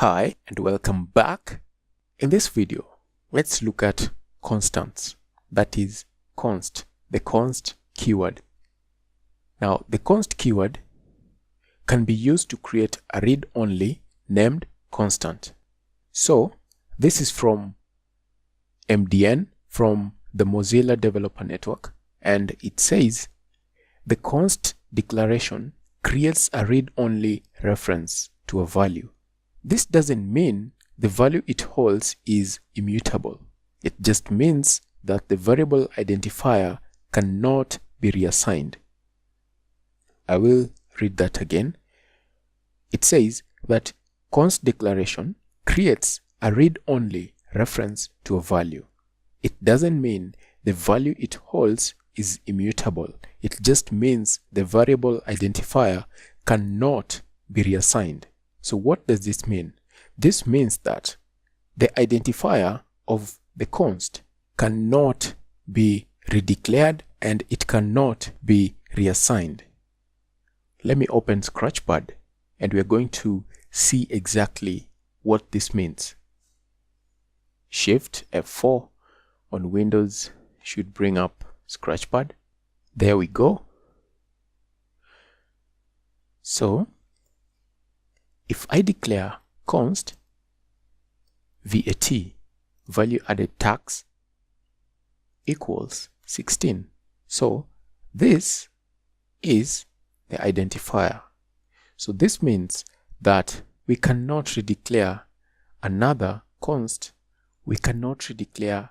Hi and welcome back. In this video, let's look at constants, that is const, the const keyword. Now, the const keyword can be used to create a read-only named constant. So, this is from MDN, from the Mozilla Developer Network, and it says the const declaration creates a read-only reference to a value. This doesn't mean the value it holds is immutable. It just means that the variable identifier cannot be reassigned. I will read that again. It says that const declaration creates a read-only reference to a value. It doesn't mean the value it holds is immutable. It just means the variable identifier cannot be reassigned. So what does this mean? This means that the identifier of the const cannot be redeclared and it cannot be reassigned. Let me open Scratchpad and we're going to see exactly what this means. Shift F4 on Windows should bring up Scratchpad. There we go. So if I declare const VAT, value added tax, equals 16. So this is the identifier. So this means that we cannot redeclare another const. We cannot redeclare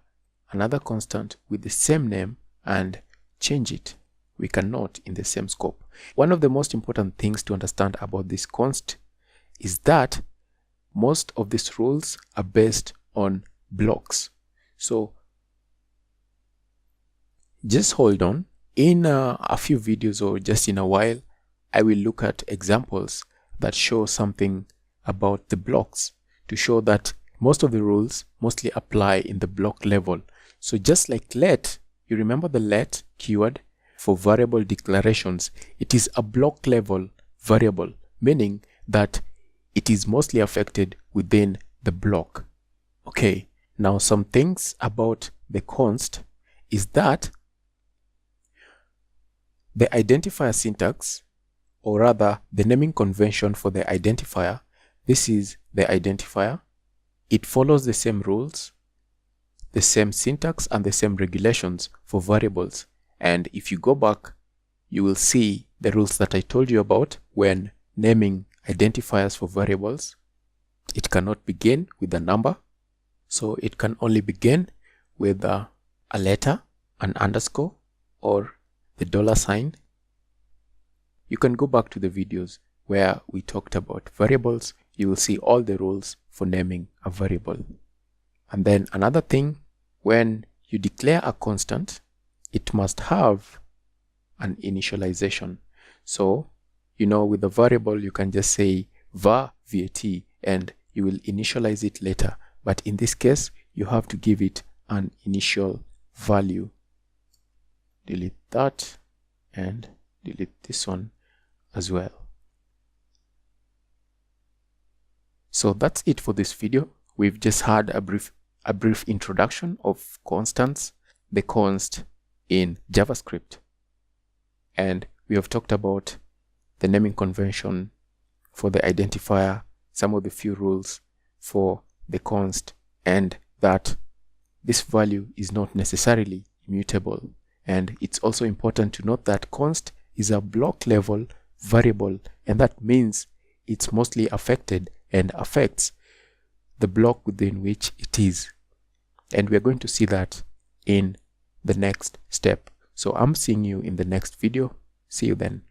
another constant with the same name and change it. We cannot in the same scope. One of the most important things to understand about this const is that most of these rules are based on blocks. So just hold on. In a few videos or just in a while, I will look at examples that show something about the blocks to show that most of the rules mostly apply in the block level. So just like let, you remember the let keyword for variable declarations, it is a block level variable, meaning that it is mostly affected within the block. Okay, now some things about the const is that the identifier syntax, or rather the naming convention for the identifier, this is the identifier. It follows the same rules, the same syntax and the same regulations for variables. And if you go back, you will see the rules that I told you about when naming identifiers for variables. It cannot begin with a number, so it can only begin with a letter, an underscore, or the $sign. You can go back to the videos where we talked about variables. You will see all the rules for naming a variable. And then another thing, when you declare a constant, it must have an initialization. So with a variable, you can just say var VAT and you will initialize it later. But in this case, you have to give it an initial value. Delete that and delete this one as well. So that's it for this video. We've just had a brief introduction of constants, the const in JavaScript. And we have talked about the naming convention for the identifier, some of the few rules for the const, and that this value is not necessarily immutable. And it's also important to note that const is a block level variable, and that means it's mostly affected and affects the block within which it is. And we're going to see that in the next step. So I'm seeing you in the next video. See you then.